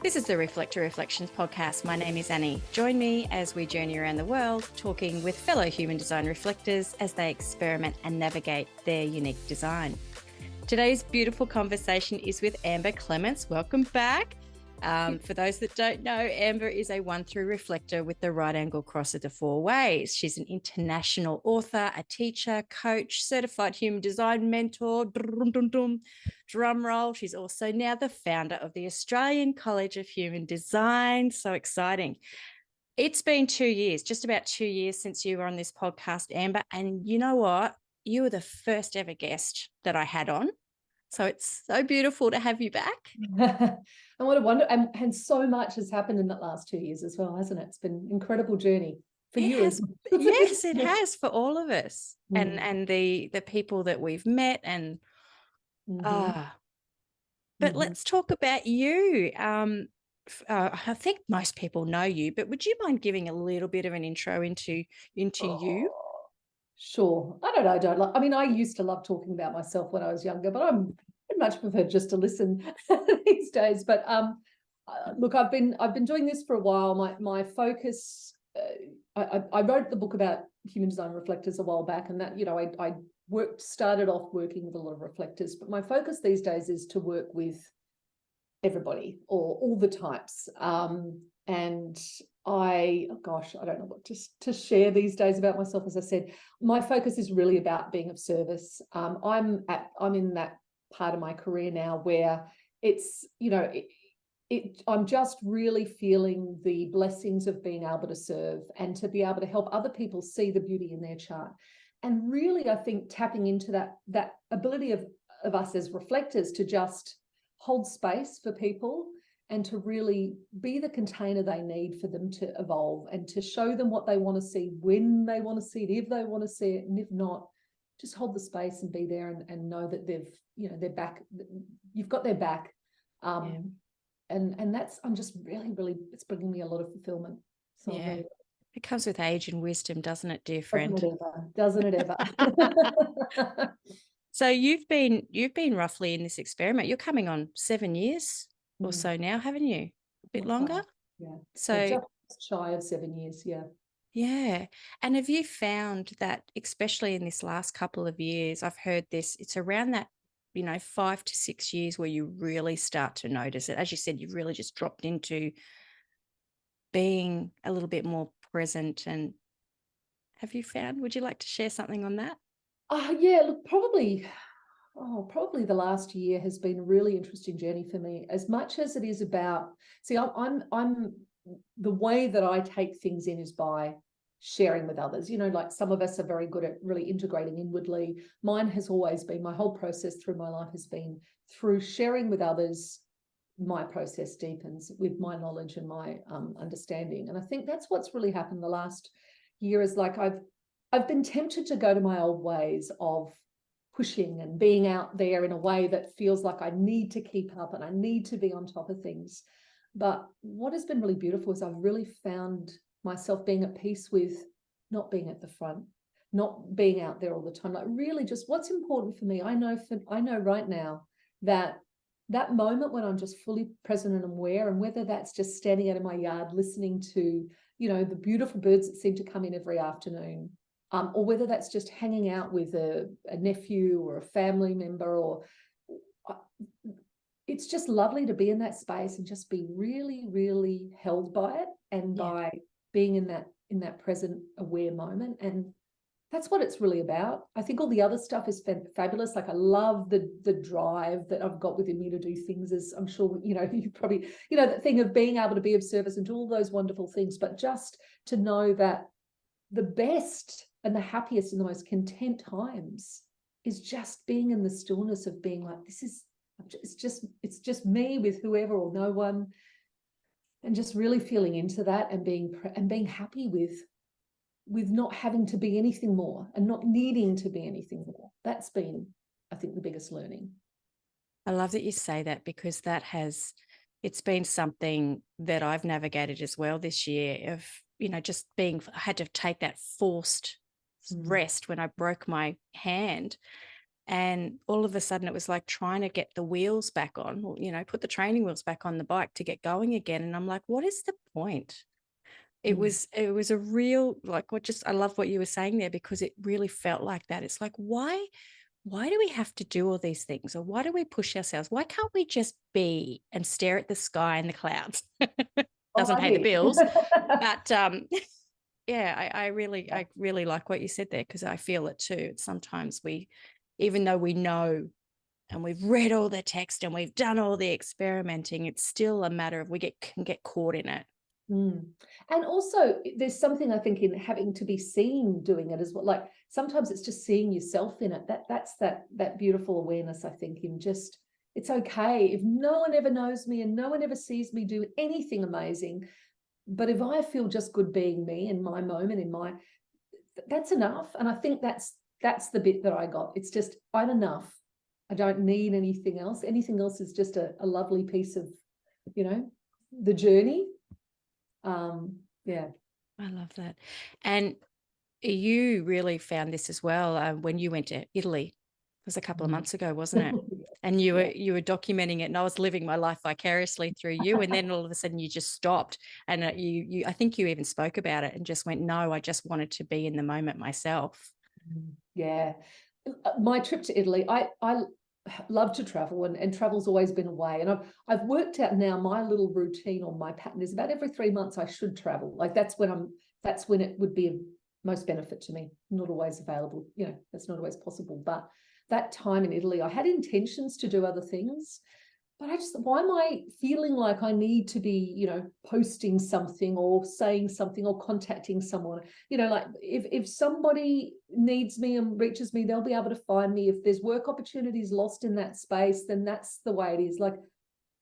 This is the Reflector Reflections podcast. My name is Annie. Join me as we journey around the world talking with fellow human design reflectors as they experiment and navigate their unique design. Today's beautiful conversation is with Amber Clements. Welcome back. For those that don't know, Amber is a 1-through reflector with the right angle cross of the 4 ways. She's an international author, a teacher, coach, certified human design mentor, drum roll. She's also now the founder of the Australian College of Human Design. So exciting. It's been 2 years, just about 2 years since you were on this podcast, Amber. And you know what? You were the first ever guest that I had on. So it's so beautiful to have you back. And what a wonder, and so much has happened in that last 2 years as well, hasn't it? It's been an incredible journey for you. Yes, it has for all of us, and the people that we've met, and but let's talk about you. I think most people know you, but would you mind giving a little bit of an intro into you? Sure. I don't like. I mean, I used to love talking about myself when I was younger, but I'm much prefer just to listen these days. But look, I've been doing this for a while. My focus. I wrote the book about human design reflectors a while back, and that I started off working with a lot of reflectors, but my focus these days is to work with everybody or all the types. And I don't know what to share these days about myself. As I said, my focus is really about being of service. I'm in that part of my career now where it's, I'm just really feeling the blessings of being able to serve and to be able to help other people see the beauty in their chart. And really, I think tapping into that ability of us as reflectors to just hold space for people and to really be the container they need for them to evolve and to show them what they want to see, when they want to see it, if they want to see it, and if not, just hold the space and be there and know that they're back. You've got their back. And that's, I'm just really, it's bringing me a lot of fulfillment. So yeah. It comes with age and wisdom, doesn't it, dear friend? Doesn't it ever? So you've been roughly in this experiment. You're coming on 7 years or so now, haven't you? A bit longer? Yeah. So just shy of 7 years, yeah. Yeah. And have you found that, especially in this last couple of years, I've heard this, it's around that, 5 to 6 years where you really start to notice it. As you said, you've really just dropped into being a little bit more present. And would you like to share something on that? Yeah, look, probably the last year has been a really interesting journey for me, as much as it is about, I'm the way that I take things in is by sharing with others. Like some of us are very good at really integrating inwardly. Mine has always been, my whole process through my life has been through sharing with others. My process deepens with my knowledge and my understanding. And I think that's what's really happened the last year is like I've been tempted to go to my old ways of pushing and being out there in a way that feels like I need to keep up and I need to be on top of things. But what has been really beautiful is I've really found myself being at peace with not being at the front, not being out there all the time. Like really just what's important for me. I know right now that moment when I'm just fully present and aware, and whether that's just standing out in my yard listening to, the beautiful birds that seem to come in every afternoon, or whether that's just hanging out with a nephew or a family member, or it's just lovely to be in that space and just be really, really held by it and by being in that present aware moment. And that's what it's really about. I think all the other stuff is fabulous. Like I love the drive that I've got within me to do things, as I'm sure, you probably, that thing of being able to be of service and do all those wonderful things, but just to know that the best and the happiest and the most content times is just being in the stillness of being like, it's just me with whoever or no one, and just really feeling into that and being happy with not having to be anything more and not needing to be anything more. That's been, I think, the biggest learning. I love that you say that, because it's been something that I've navigated as well this year of, just I had to take that forced rest when I broke my hand. And all of a sudden it was like trying to get the wheels back on, or, you know, put the training wheels back on the bike to get going again. And I'm like, what is the point? It was a real, like, I love what you were saying there, because it really felt like that. It's like, why do we have to do all these things? Or why do we push ourselves? Why can't we just be and stare at the sky and the clouds? Doesn't pay the bills. But yeah, I really like what you said there, because I feel it too. Sometimes even though we know and we've read all the text and we've done all the experimenting, it's still a matter of can get caught in it. And also there's something, I think, in having to be seen doing it as well. Like sometimes it's just seeing yourself in it. That's that beautiful awareness, I think, in just, it's okay if no one ever knows me and no one ever sees me do anything amazing, but if I feel just good being me in my moment, that's enough. And I think that's the bit that I got. It's just, I'm enough. I don't need anything else. Anything else is just a lovely piece of, the journey. Yeah. I love that. And you really found this as well when you went to Italy. It was a couple of months ago, wasn't it? And you were documenting it, and I was living my life vicariously through you. And then all of a sudden you just stopped, and I think you even spoke about it and just went, no, I just wanted to be in the moment myself. Yeah. My trip to Italy, I love to travel, and travel's always been a way. And I've worked out now my little routine, or my pattern is about every 3 months I should travel. Like that's when it would be of most benefit to me. Not always available, that's not always possible. But that time in Italy, I had intentions to do other things, but why am I feeling like I need to be, posting something or saying something or contacting someone? Like if somebody needs me and reaches me, they'll be able to find me. If there's work opportunities lost in that space, then that's the way it is. Like,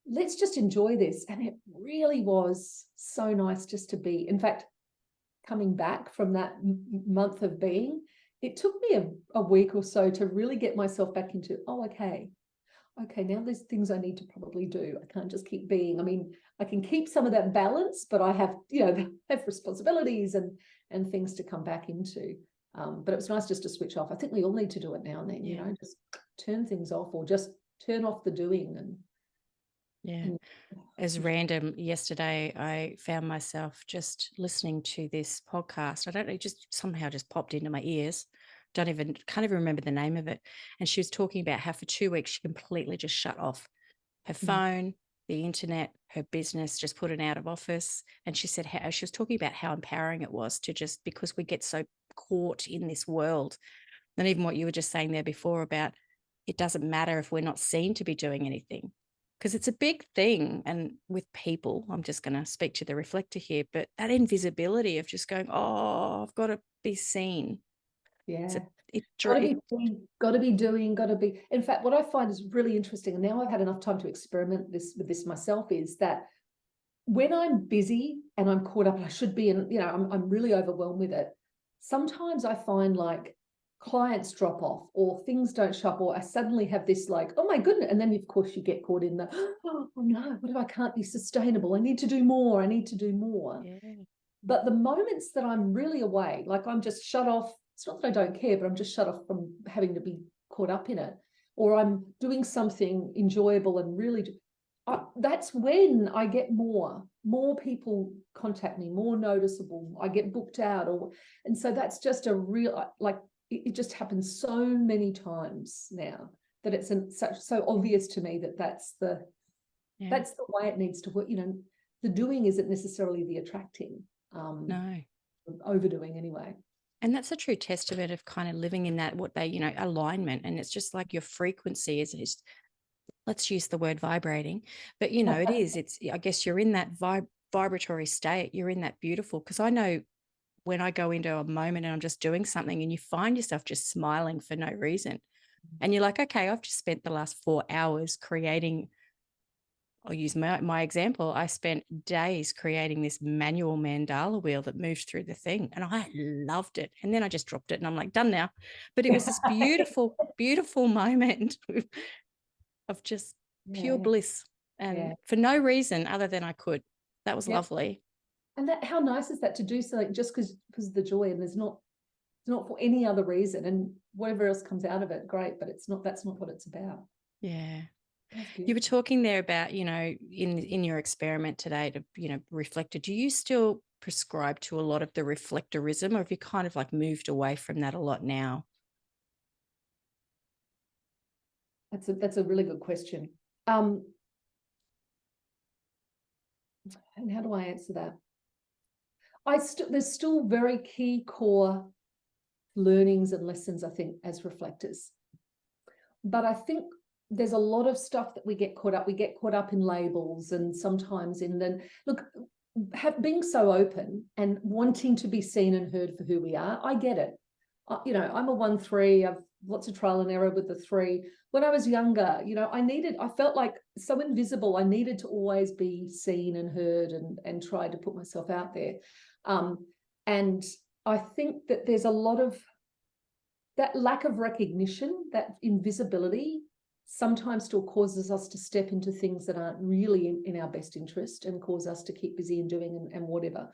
let's just enjoy this. And it really was so nice just to be. In fact, coming back from that month of being, it took me a week or so to really get myself back into, okay, now there's things I need to probably do. I can't just keep being. I mean, I can keep some of that balance, but I have, have responsibilities and things to come back into. But it was nice just to switch off. I think we all need to do it now and then, just turn things off, or just turn off the doing. As random, yesterday I found myself just listening to this podcast. I don't know, just somehow just popped into my ears. Can't even remember the name of it. And she was talking about how for 2 weeks she completely just shut off her phone, the internet, her business, just put it out of office. And she said she was talking about how empowering it was to just, because we get so caught in this world. And even what you were just saying there before about it doesn't matter if we're not seen to be doing anything, because it's a big thing. And with people, I'm just going to speak to the reflector here, but that invisibility of just going, I've got to be seen. Yeah. Got to be doing. In fact, what I find is really interesting, and now I've had enough time to experiment with this myself, is that when I'm busy and I'm caught up, and I should be, and I'm really overwhelmed with it, sometimes I find like clients drop off, or things don't show up, or I suddenly have this like, oh my goodness, and then of course you get caught in the, oh no, what if I can't be sustainable? I need to do more. But the moments that I'm really away, like I'm just shut off, it's not that I don't care, but I'm just shut off from having to be caught up in it, or I'm doing something enjoyable and really, that's when I get more people contact me, more noticeable, I get booked out, and so that's just a real, like, it just happens so many times now that it's so obvious to me that's the way it needs to work. The doing isn't necessarily the attracting. No. Overdoing anyway. And that's a true testament of kind of living in that, what they, alignment. And it's just like your frequency is let's use the word vibrating, but it is, I guess you're in that vibratory state. You're in that beautiful, because I know when I go into a moment and I'm just doing something and you find yourself just smiling for no reason. And you're like, okay, I've just spent the last 4 hours creating. I'll use my example. I spent days creating this manual mandala wheel that moved through the thing, and I loved it. And then I just dropped it and I'm like, done now. But it was this beautiful, beautiful moment of just pure bliss, and for no reason other than I could. That was lovely. And how nice is that to do so, like, just because of the joy, and there's not, It's not for any other reason. And whatever else comes out of it, great, but that's not what it's about. Yeah. That's You were beautiful. talking there about, in your experiment today to, reflector. Do you still prescribe to a lot of the reflectorism, or have you kind of like moved away from that a lot now? That's a really good question. And how do I answer that? There's still very key core learnings and lessons, I think, as reflectors. But I think there's a lot of stuff that we get caught up. We get caught up in labels, and sometimes being so open and wanting to be seen and heard for who we are. I get it. I'm a 1-3. I've lots of trial and error with the 3. When I was younger, I felt like so invisible. I needed to always be seen and heard, and tried to put myself out there. And I think that there's a lot of that lack of recognition, that invisibility, sometimes still causes us to step into things that aren't really in our best interest, and cause us to keep busy and doing and whatever.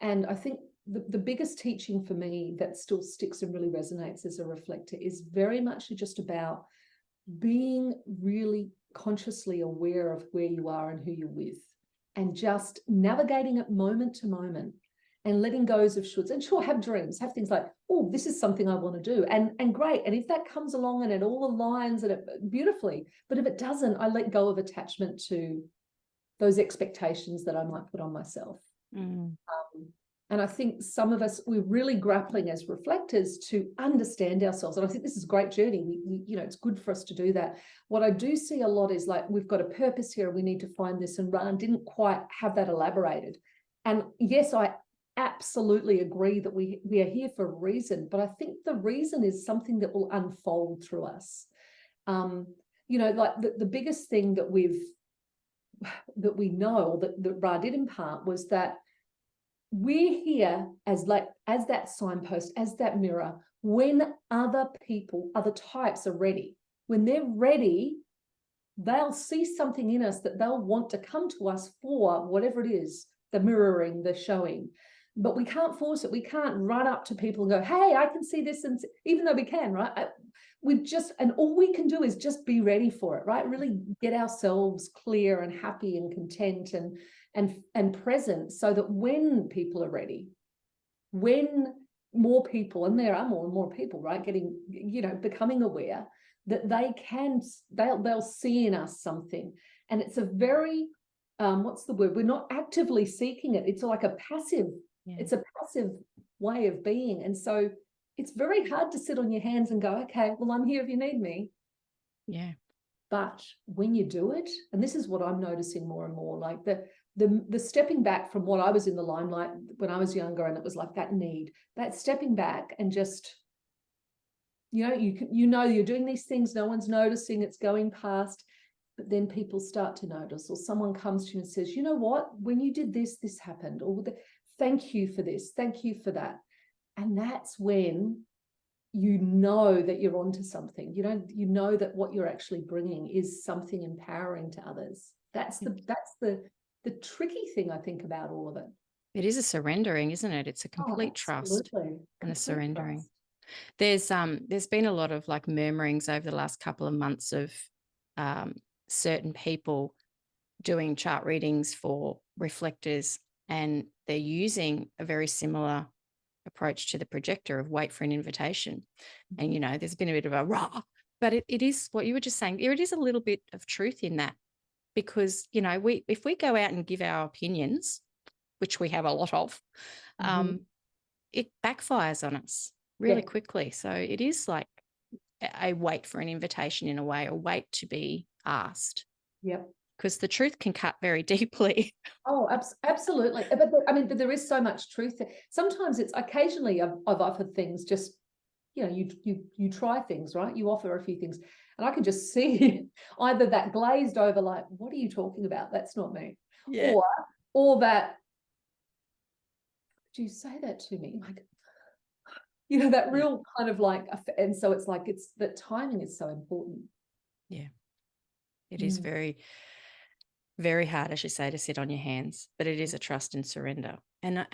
And I think the biggest teaching for me that still sticks and really resonates as a reflector is very much just about being really consciously aware of where you are and who you're with, and just navigating it moment to moment, and letting go of shoulds. And sure, have dreams, have things like, oh, this is something I want to do, and great. And if that comes along and it all aligns and it beautifully, but if it doesn't, I let go of attachment to those expectations that I might put on myself. And I think some of us, we're really grappling as reflectors to understand ourselves. And I think this is a great journey. We it's good for us to do that. What I do see a lot is like, we've got a purpose here, we need to find this, and Ran didn't quite have that elaborated. And yes, I absolutely agree that we are here for a reason, but I think the reason is something that will unfold through us. Like the biggest thing that we know that Ra did impart was that we're here as that signpost, as that mirror, when other people, other types are ready. When they're ready, they'll see something in us that they'll want to come to us for, whatever it is, the mirroring, the showing. But we can't force it. We can't run up to people and go, hey, I can see this. And even though we can, right? And all we can do is just be ready for it, right? Really get ourselves clear and happy and content and present, so that when people are ready, when more people, and there are more and more people, right, getting, becoming aware, that they'll see in us something. And it's a very, what's the word? We're not actively seeking it. It's like a passive, It's a passive way of being. And so it's very hard to sit on your hands and go, okay, well, I'm here if you need me. Yeah. But when you do it, and this is what I'm noticing more and more, like the stepping back from what I was in the limelight when I was younger, and it was like that stepping back and just, you're doing these things, no one's noticing, it's going past, but then people start to notice, or someone comes to you and says, you know what, when you did this, this happened, or thank you for this, thank you for that. And that's when you know that you're onto something. You know that what you're actually bringing is something empowering to others. That's the tricky thing, I think, about all of it. It is a surrendering, isn't it? It's a complete trust and a surrendering. There's been a lot of like murmurings over the last couple of months of certain people doing chart readings for reflectors, and they're using a very similar approach to the projector of wait for an invitation. And, there's been a bit of a rah, but it is what you were just saying. There is a little bit of truth in that, because, if we go out and give our opinions, which we have a lot of, it backfires on us really quickly. So it is like a wait for an invitation in a way, or wait to be asked. Yep. Because the truth can cut very deeply. Oh, absolutely. But there is so much truth there. Sometimes occasionally I've offered things, just, you try things, right? You offer a few things, and I can just see either that glazed over, like, what are you talking about? That's not me. Yeah. Or that, did you say that to me? Like, that real kind of like, and so it's like, that timing is so important. Yeah. It is very, very hard, as you say, to sit on your hands, but it is a trust and surrender. And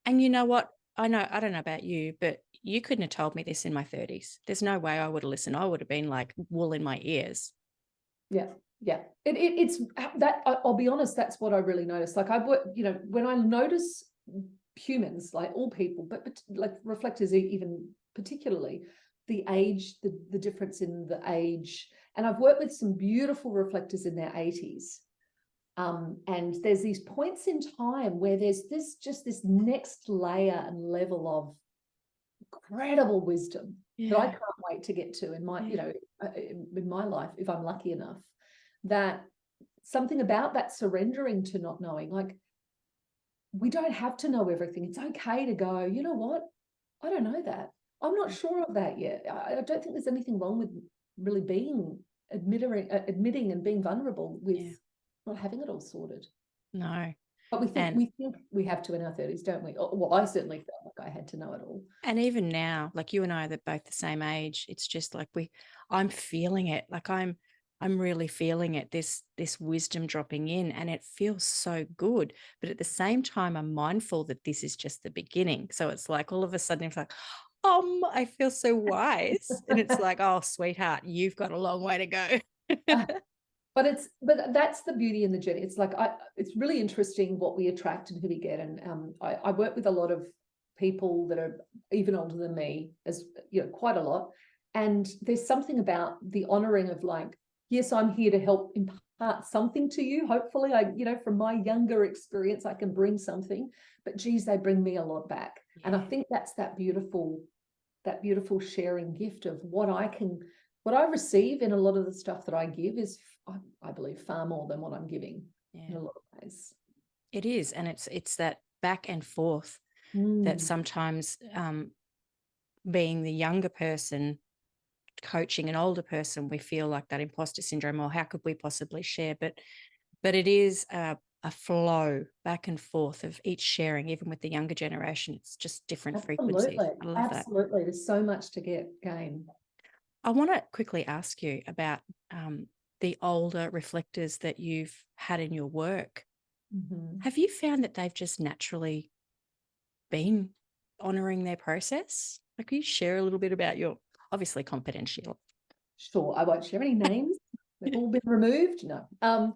you know what? I don't know about you, but, you couldn't have told me this in my 30s. There's no way I would have listened. I would have been like wool in my ears. Yeah. Yeah. It's that, I'll be honest, that's what I really noticed. Like I've worked, when I notice humans, like all people, but like reflectors even particularly, the age, the difference in the age. And I've worked with some beautiful reflectors in their 80s. And there's these points in time where there's this next layer and level of incredible wisdom that I can't wait to get to in my, in my life, if I'm lucky enough. That something about that surrendering to not knowing, like we don't have to know everything. It's okay to go, you know what? I don't know that. I'm not sure of that yet. I don't think there's anything wrong with really being admitting and being vulnerable with not having it all sorted. No. But we think we have to in our 30s, don't we? Well, I certainly felt like I had to know it all. And even now, like you and I are both the same age, it's just like I'm feeling it. Like I'm really feeling it, this wisdom dropping in, and it feels so good. But at the same time, I'm mindful that this is just the beginning. So it's like all of a sudden it's like, I feel so wise. And it's like, oh, sweetheart, you've got a long way to go. But that's the beauty in the journey. It's like it's really interesting what we attract and who we get. And I work with a lot of people that are even older than me, as quite a lot. And there's something about the honoring of like, yes, I'm here to help impart something to you. Hopefully, from my younger experience, I can bring something. But geez, they bring me a lot back. Yeah. And I think that's that beautiful sharing gift of what I receive in a lot of the stuff that I give is, I believe, far more than what I'm giving in a lot of ways. It is. And it's that back and forth that sometimes being the younger person coaching an older person, we feel like that imposter syndrome, or how could we possibly share? But it is a flow back and forth of each sharing, even with the younger generation. It's just different frequencies. I love that. Absolutely. There's so much to gain. I want to quickly ask you about the older reflectors that you've had in your work. Mm-hmm. Have you found that they've just naturally been honouring their process? Like, can you share a little bit about your, obviously confidential? Sure, I won't share any names. They've all been removed. No.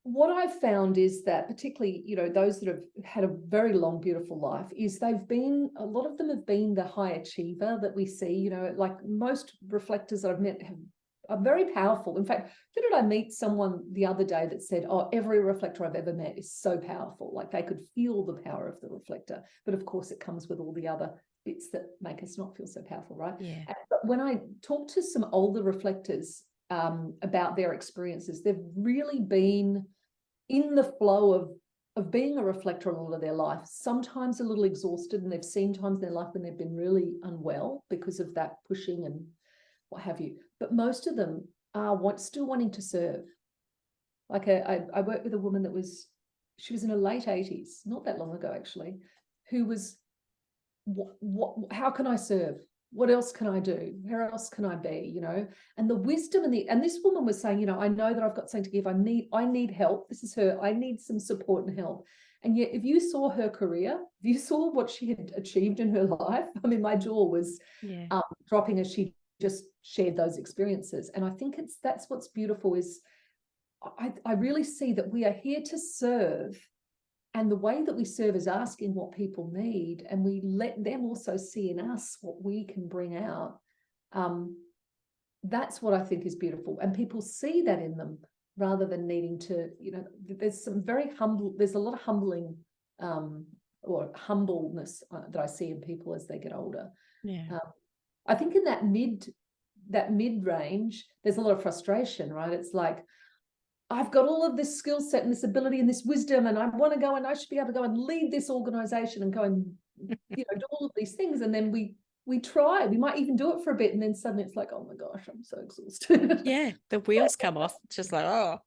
What I've found is that particularly, those that have had a very long, beautiful life, is a lot of them have been the high achiever that we see, like most reflectors that I've met are very powerful. In fact, did I meet someone the other day that said, oh, every reflector I've ever met is so powerful. Like they could feel the power of the reflector. But of course, it comes with all the other bits that make us not feel so powerful, right? Yeah. But when I talk to some older reflectors about their experiences, they've really been in the flow of being a reflector a lot of their life, sometimes a little exhausted, and they've seen times in their life when they've been really unwell because of that pushing and what have you. But most of them are still wanting to serve. Like I worked with a woman she was in her late 80s, not that long ago actually, who was, how can I serve? What else can I do? Where else can I be? And the wisdom and this woman was saying, I know that I've got something to give. I need help. This is her. I need some support and help. And yet, if you saw her career, if you saw what she had achieved in her life, I mean, my jaw was dropping as she just shared those experiences. And I think that's what's beautiful is I really see that we are here to serve. And the way that we serve is asking what people need, and we let them also see in us what we can bring out. That's what I think is beautiful. And people see that in them rather than needing to, there's a lot of humbling or humbleness that I see in people as they get older. Yeah. I think in that mid range, there's a lot of frustration, right? It's like, I've got all of this skill set and this ability and this wisdom, and I want to go and I should be able to go and lead this organization and go and do all of these things. And then we try, we might even do it for a bit, and then suddenly it's like, oh my gosh, I'm so exhausted. Yeah, the wheels come off. It's just like, oh.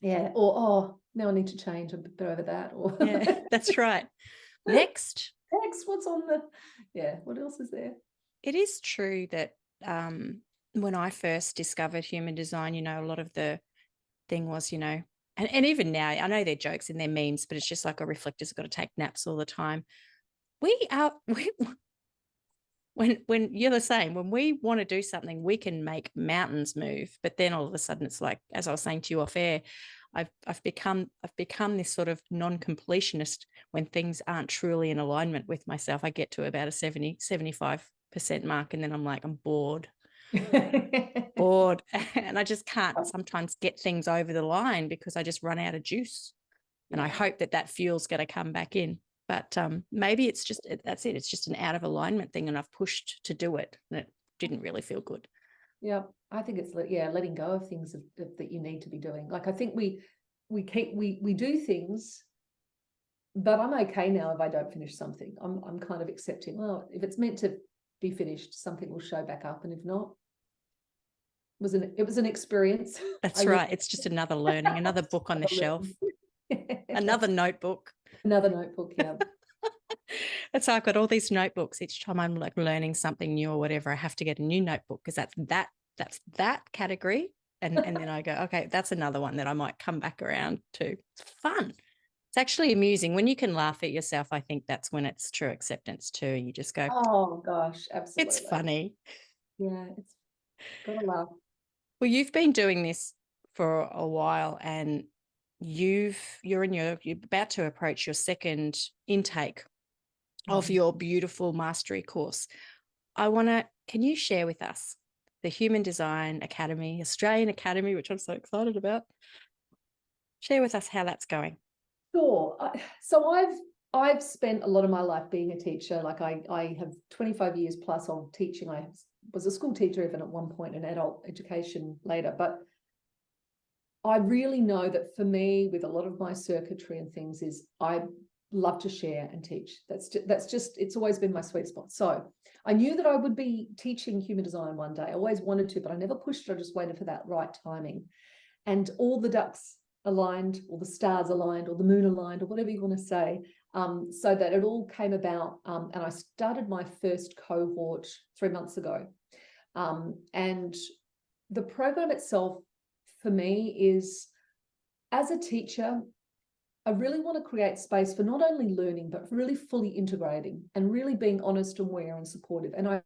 Yeah, or now I need to change a bit over that. Or yeah, that's right. Next, what's on what else is there? It is true that when I first discovered human design, a lot of the thing was, and even now, I know they're jokes and they're memes, but it's just like a reflector's got to take naps all the time. when you're the same, when we want to do something, we can make mountains move. But then all of a sudden it's like, as I was saying to you off air, I've become this sort of non-completionist when things aren't truly in alignment with myself. I get to about a 75% mark, and then I'm like, I'm bored. And I just can't sometimes get things over the line because I just run out of juice. And I hope that fuel's going to come back in. But maybe it's just, that's it. It's just an out of alignment thing, and I've pushed to do it, and it didn't really feel good. Yeah, I think it's letting go of things that you need to be doing. Like I think we do things, but I'm okay now if I don't finish something. I'm kind of accepting. Well, if it's meant to be finished, something will show back up, and if not, it was an experience. That's right. It's just another learning, another book on the shelf, another notebook. Another notebook, yeah. That's how I've got all these notebooks. Each time I'm like learning something new or whatever, I have to get a new notebook because that's that category. And then I go, okay, that's another one that I might come back around to. It's fun. It's actually amusing. When you can laugh at yourself, I think that's when it's true acceptance too. You just go, oh gosh, absolutely. It's funny. Yeah, it's gotta laugh. Well, you've been doing this for a while, and you're about to approach your second intake of your beautiful mastery course. Can you share with us the Human Design Academy, Australian Academy, which I'm so excited about? Share with us how that's going. Sure. So I've spent a lot of my life being a teacher. Like I have 25 years plus of teaching. I was a school teacher even at one point, in adult education later. But I really know that for me, with a lot of my circuitry and things, is I love to share and teach. That's just it's always been my sweet spot. So I knew that I would be teaching human design one day. I always wanted to, but I never pushed it. I just waited for that right timing. And all the ducks aligned, or the stars aligned, or the moon aligned, or whatever you want to say, so that it all came about. And I started my first cohort 3 months ago. And the program itself for me is, as a teacher, I really want to create space for not only learning, but really fully integrating and really being honest and aware and supportive. And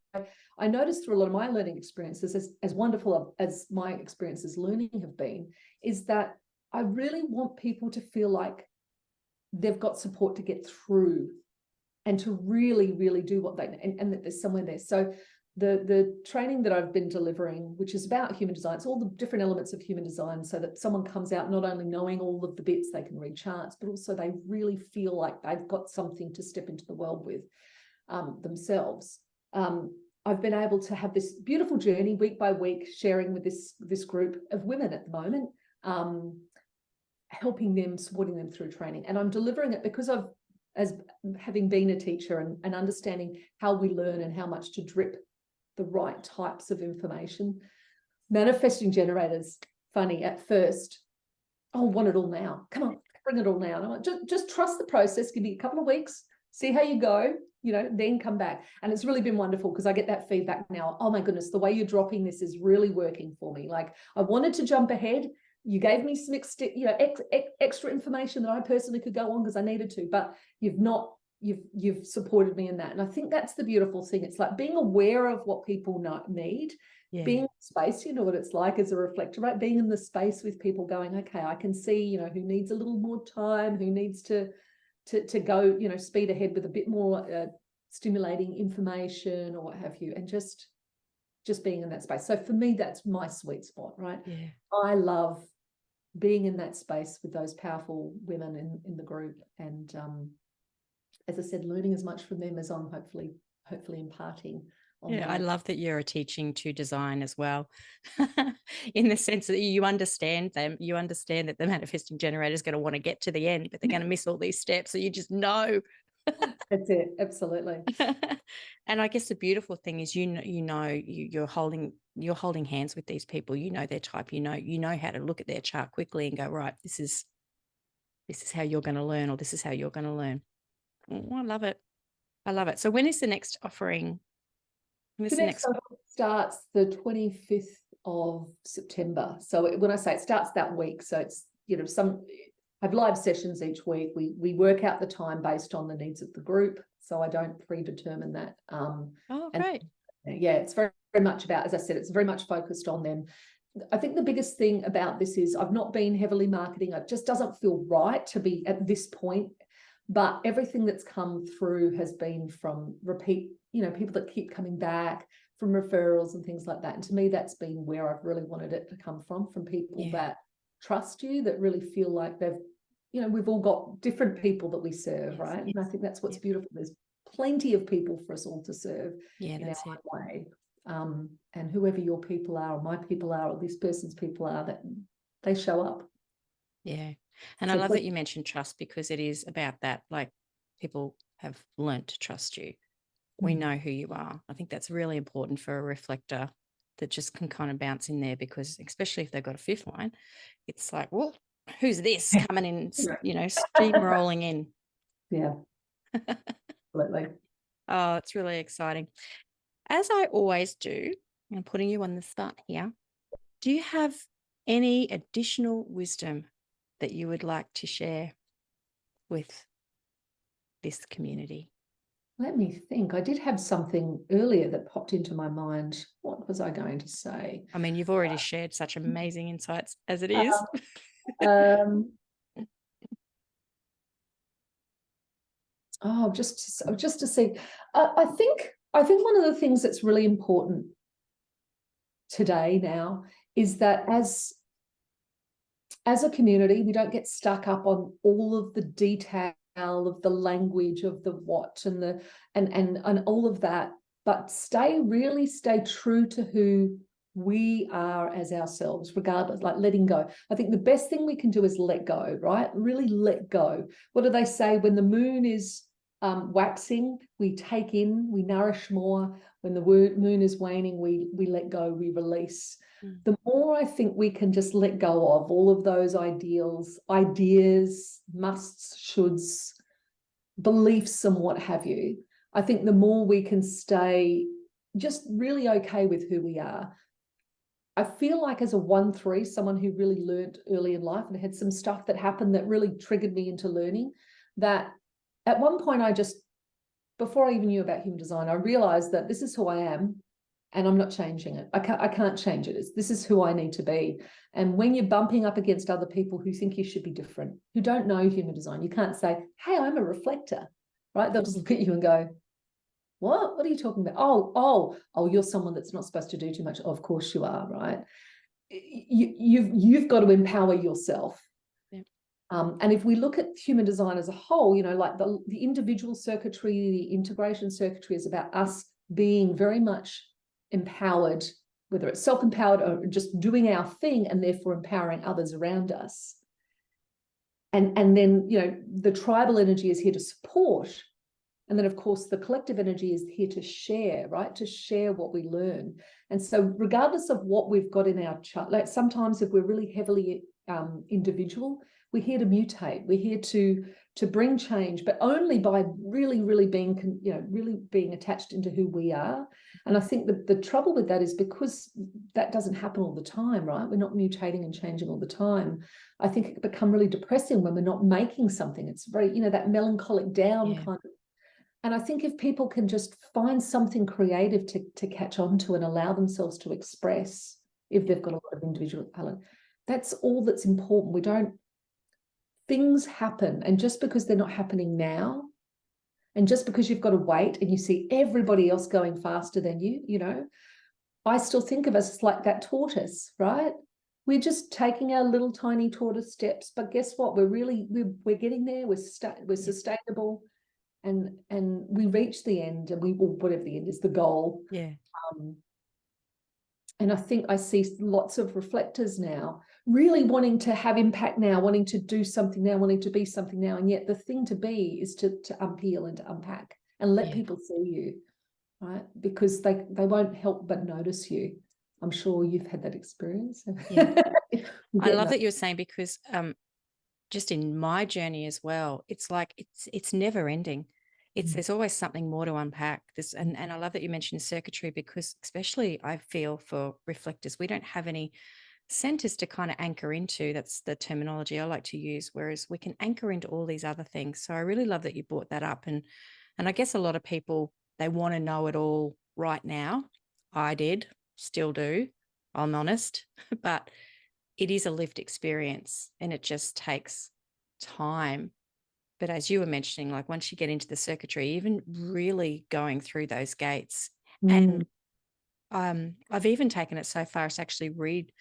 I noticed through a lot of my learning experiences, as wonderful as my experiences learning have been, is that I really want people to feel like they've got support to get through and to really, really do what they, and that there's somewhere there. So the training that I've been delivering, which is about human design, it's all the different elements of human design, so that someone comes out not only knowing all of the bits, they can read charts, but also they really feel like they've got something to step into the world with themselves. I've been able to have this beautiful journey week by week, sharing with this group of women at the moment, helping them, supporting them through training. And I'm delivering it because as having been a teacher and understanding how we learn and how much to drip the right types of information. Manifesting generators, funny at first, oh, want it all now. Come on, bring it all now. And I'm like, just trust the process. Give me a couple of weeks, see how you go, then come back. And it's really been wonderful because I get that feedback now. Oh my goodness, the way you're dropping this is really working for me. Like, I wanted to jump ahead. You gave me some extra information that I personally could go on because I needed to, but you've supported me in that. And I think that's the beautiful thing. It's like being aware of what people need, being in space, what it's like as a reflector, right? Being in the space with people going, okay, I can see, who needs a little more time, who needs to go, speed ahead with a bit more stimulating information or what have you, and just being in that space. So for me, that's my sweet spot, right? Yeah. I love being in that space with those powerful women in the group, and as I said, learning as much from them as I'm hopefully imparting. I love that you're teaching to design as well, in the sense that you understand them. You understand that the manifesting generator is going to want to get to the end, but they're going to miss all these steps. So you just know. That's it. Absolutely. And I guess the beautiful thing is, you're holding hands with these people. You know their type. You know how to look at their chart quickly and go, right, this is how you're going to learn, or this is how you're going to learn. Oh, I love it. I love it. So when is the next offering? The next starts the 25th of September. So when I say it starts that week, so it's, I have live sessions each week. We work out the time based on the needs of the group. so I don't predetermine that. Oh, and great. yeah, it's very, very much about, as I said, it's very much focused on them. I think the biggest thing about this is I've not been heavily marketing. It just doesn't feel right to be at this point. But everything that's come through has been from repeat, people that keep coming back, from referrals and things like that. And to me, that's been where I've really wanted it to come from people that trust you, that really feel like they've, we've all got different people that we serve, right? And I think that's what's beautiful. There's plenty of people for us all to serve in our own way. And whoever your people are, or my people are, or this person's people are, that they show up. Yeah. And I love that you mentioned trust, because it is about that. Like, people have learnt to trust you. We know who you are. I think that's really important for a reflector that just can kind of bounce in there, because especially if they've got a fifth line, it's like, well, who's this coming in, steamrolling in? Yeah, absolutely. Oh, it's really exciting. As I always do, I'm putting you on the spot here. Do you have any additional wisdom that you would like to share with this community? Let me think. I did have something earlier that popped into my mind. What was I going to say? I mean, you've already shared such amazing insights as it is. Just to see. I think one of the things that's really important today now is that as a community, we don't get stuck up on all of the detail of the language of the what and the and all of that, but stay true to who we are as ourselves, regardless, like letting go. I think the best thing we can do is let go, right? Really let go. What do they say? When the moon is waxing, we take in, we nourish more. When the moon is waning, we let go, we release. The more I think we can just let go of all of those ideals, ideas, musts, shoulds, beliefs, and what have you, I think the more we can stay just really okay with who we are. I feel like as a 1-3, someone who really learned early in life and had some stuff that happened that really triggered me into learning, that at one point before I even knew about human design, I realized that this is who I am and I'm not changing it. I can't change it. This is who I need to be. And when you're bumping up against other people who think you should be different, who don't know human design, you can't say, hey, I'm a reflector, right? They'll just look at you and go, what are you talking about? Oh, you're someone that's not supposed to do too much. Oh, of course you are, right? You've got to empower yourself. And if we look at human design as a whole, like the individual circuitry, the integration circuitry is about us being very much empowered, whether it's self-empowered or just doing our thing and therefore empowering others around us. And then, the tribal energy is here to support. And then, of course, the collective energy is here to share, right? To share what we learn. And so regardless of what we've got in our chart, like sometimes if we're really heavily individual, we're here to mutate. We're here to bring change, but only by really, really being, really being attached into who we are. And I think that the trouble with that is because that doesn't happen all the time, right? We're not mutating and changing all the time. I think it can become really depressing when we're not making something. It's very, that melancholic down kind of. And I think if people can just find something creative to catch on to and allow themselves to express, if they've got a lot of individual talent, that's all that's important. Things happen, and just because they're not happening now, and just because you've got to wait and you see everybody else going faster than you, I still think of us as like that tortoise, right? We're just taking our little tiny tortoise steps, but guess what? We're getting there. We're sustainable. And we reach the end, and whatever the end is, the goal. And I think I see lots of reflectors now really wanting to have impact now, wanting to do something now, wanting to be something now. And yet the thing to be is to unpeel and to unpack and let people see you, right? Because they won't help but notice you. I'm sure you've had that experience. I love that you're saying, because just in my journey as well, it's like it's never ending. There's always something more to unpack. And I love that you mentioned circuitry, because especially I feel for reflectors, we don't have any centers to kind of anchor into. That's the terminology I like to use, whereas we can anchor into all these other things. So I really love that you brought that up, and And I guess a lot of people, they want to know it all right now. I did, still do, I'm honest, but it is a lived experience and it just takes time. But as you were mentioning, like once you get into the circuitry, even really going through those gates, and I've even taken it so far as to actually read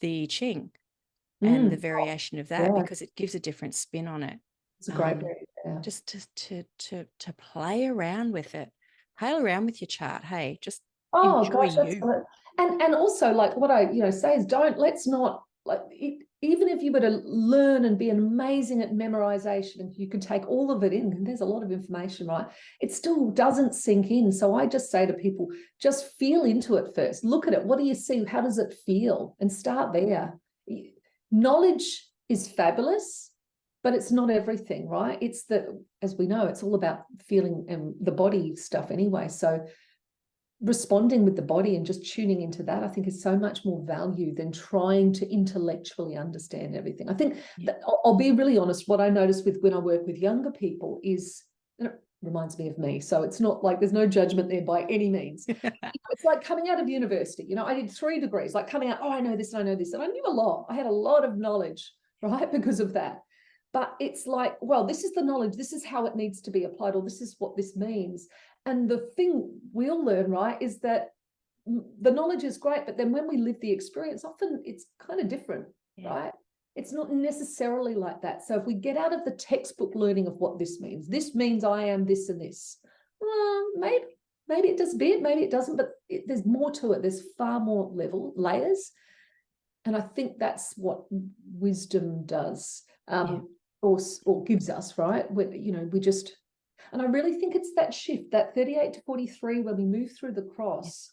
the Ching and the variation of that, because it gives a different spin on it. It's a great read. Yeah. Just to play around with it, play around with your chart. Hey, just Oh enjoy gosh, that's you. and also like what I say is let's not like it, even if you were to learn and be amazing at memorization and you could take all of it in, and there's a lot of information, right? It still doesn't sink in. So I just say to people, just feel into it first. Look at it. What do you see? How does it feel? And start there. Knowledge is fabulous, but it's not everything, right? It's as we know, it's all about feeling and the body stuff anyway. So responding with the body and just tuning into that, I think, is so much more value than trying to intellectually understand everything. I think that, I'll be really honest, what I notice when I work with younger people is, and it reminds me of me, so it's not like there's no judgment there by any means. It's like coming out of university. I did 3 degrees, like coming out, I know this and I know this, and I knew a lot. I had a lot of knowledge, right, because of that. But it's like, well, this is the knowledge, this is how it needs to be applied, or this is what this means. And the thing we'll learn, right, is that the knowledge is great, but then when we live the experience, often it's kind of different, right? It's not necessarily like that. So if we get out of the textbook learning of what this means I am this and this, well, maybe it does a bit, maybe it doesn't, but there's more to it. There's far more layers. And I think that's what wisdom does, or gives us, right? We just... And I really think it's that shift, that 38 to 43, when we move through the cross,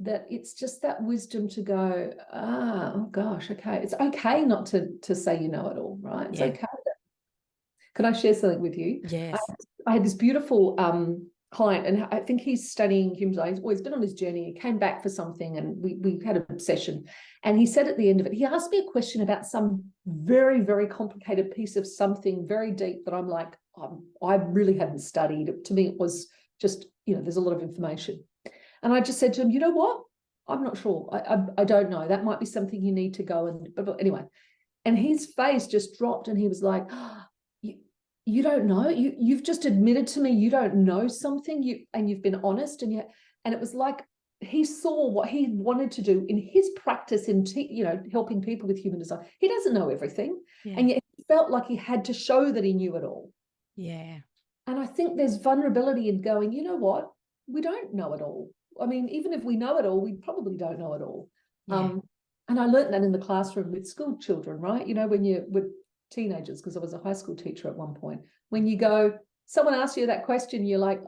that it's just that wisdom to go, oh gosh, okay. It's okay not to say you know it all, right? It's okay. Can I share something with you? Yes. I had this beautiful client, and I think he's studying human design. He's always been on his journey. He came back for something, and we had a session. And he said at the end of it, he asked me a question about some very, very complicated piece of something very deep that I'm like, I really hadn't studied. To me, it was just, there's a lot of information. And I just said to him, you know what? I'm not sure. I don't know. That might be something you need to go and... But anyway, and his face just dropped, and he was like, oh, you don't know. You've just admitted to me you don't know something. And you've been honest, and it was like he saw what he wanted to do in his practice in helping people with human design. He doesn't know everything, and yet he felt like he had to show that he knew it all. Yeah. And I think there's vulnerability in going, you know what? We don't know it all. I mean, even if we know it all, we probably don't know it all. And I learned that in the classroom with school children, right? When you're with teenagers, because I was a high school teacher at one point, when you go, someone asks you that question, you're like,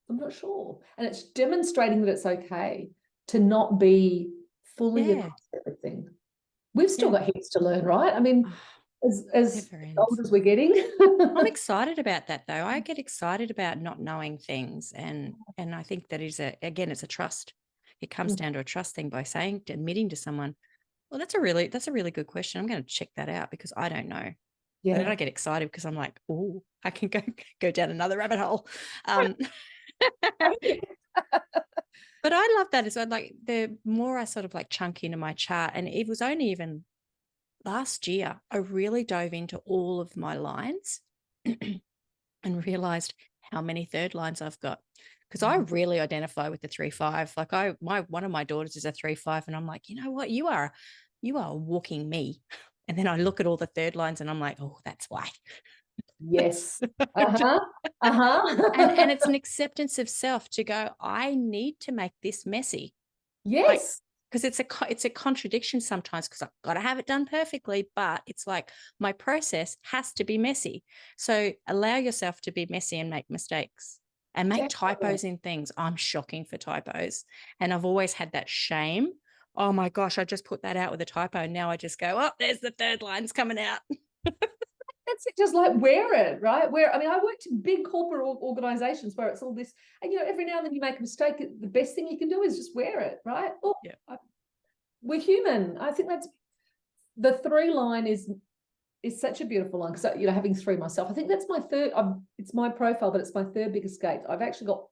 I'm not sure. And it's demonstrating that it's okay to not be fully across everything. We've still got heaps to learn, right? I mean, as old as we're getting. I'm excited about that, though. I get excited about not knowing things, and I think that is it's a trust. It comes down to a trust thing by admitting to someone, well, that's a really good question. I'm going to check that out because I don't know. Yeah. And then I get excited because I'm like, oh, I can go down another rabbit hole. But I love that as well. Like the more I sort of like chunk into my chart, and it was only even last year, I really dove into all of my lines and realized how many third lines I've got. Because I really identify with the 3-5. Like one of my daughters is a 3-5, and I'm like, you know what? You are walking me. And then I look at all the third lines and I'm like, oh, that's why. Yes. And it's an acceptance of self to go, I need to make this messy. Yes. Because it's a contradiction sometimes, because I've got to have it done perfectly, but it's like my process has to be messy. So allow yourself to be messy and make mistakes and make typos in things. I'm shocking for typos. And I've always had that shame. Oh my gosh, I just put that out with a typo. And now I just go, oh, there's the third lines coming out. That's it, just like wear it, right? I worked in big corporate organizations where it's all this, and every now and then you make a mistake. The best thing you can do is just wear it, right? Oh, we're human. I think that's the 3 line is is such a beautiful line because, you know, having 3 myself, I think that's my third. It's my profile, but it's my third biggest gate. I've actually got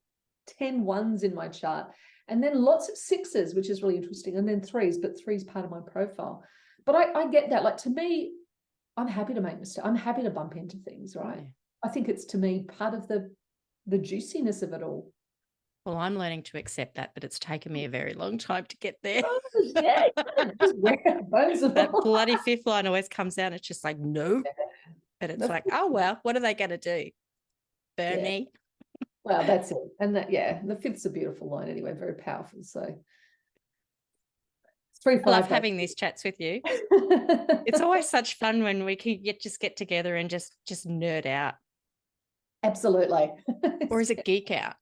10 ones in my chart, and then lots of 6s, which is really interesting, and then 3s, but 3's part of my profile. But I get that. Like, to me, I'm happy to make mistakes. I'm happy to bump into things, right? Yeah. I think it's, to me, part of the juiciness of it all. Well, I'm learning to accept that, but it's taken me a very long time to get there. Oh, yeah. Just wear bones of That bloody 5th line always comes out. It's just like, no. Yeah. But it's like, oh, well, what are they going to do? Burn Yeah. me? Well, that's it. And that, yeah, the 5th's a beautiful line anyway, very powerful. So 3, 5. I love having these chats with you. It's always such fun when we can just get together and just nerd out. Absolutely. Or is it geek out?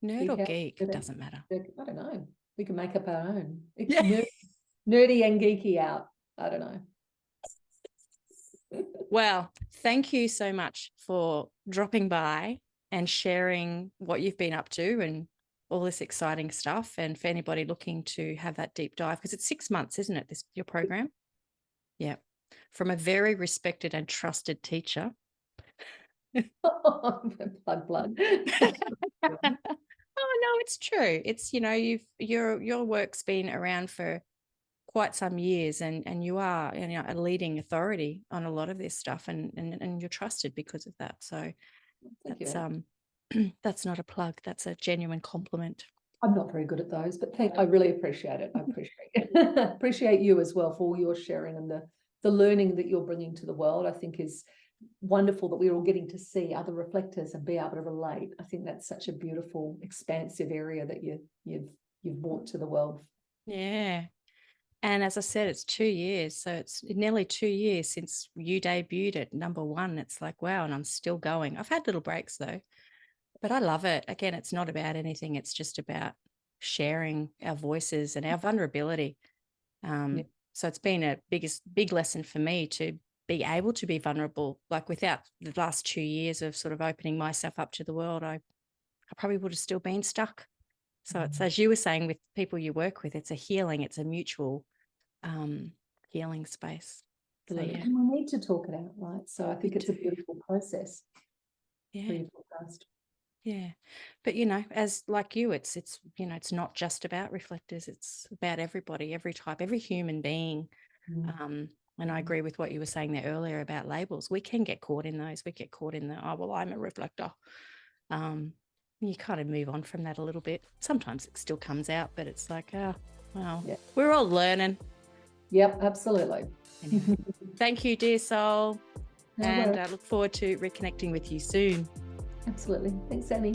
Nerd or out, geek? It doesn't matter. I don't know. We can make up our own. Yeah. Nerdy and geeky out. I don't know. Well, thank you so much for dropping by and sharing what you've been up to and all this exciting stuff. And for anybody looking to have that deep dive, because it's 6 months, isn't it, your program? Yeah. From a very respected and trusted teacher. Blood. Oh no, it's true. It's, you know, your work's been around for quite some years, and you are, you know, a leading authority on a lot of this stuff, and you're trusted because of that. So that's that's not a plug. That's a genuine compliment. I'm not very good at those, but I really appreciate it. I appreciate it. Appreciate you as well for all your sharing and the learning that you're bringing to the world. I think is wonderful that we're all getting to see other reflectors and be able to relate. I think that's such a beautiful, expansive area that you've brought to the world. Yeah. And as I said, it's 2 years. So it's nearly 2 years since you debuted at #1. It's like, wow. And I'm still going. I've had little breaks though, but I love it. Again, it's not about anything. It's just about sharing our voices and our vulnerability. So it's been a big lesson for me to be able to be vulnerable. Like, without the last 2 years of sort of opening myself up to the world, I probably would have still been stuck. So it's, as you were saying, with people you work with, it's a healing, it's a mutual healing space. So, yeah. And we need to talk it out, right? So I think it's a beautiful process. Yeah. Yeah. But, you know, as like you, it's, you know, it's not just about reflectors. It's about everybody, every type, every human being. And I agree with what you were saying there earlier about labels. We can get caught in those. We get caught in the, oh, well, I'm a reflector. You kind of move on from that a little bit. Sometimes it still comes out, but it's like, oh, well, we're all learning. Yep, absolutely. Anyway, thank you, dear soul. And I look forward to reconnecting with you soon. Absolutely. Thanks, Annie.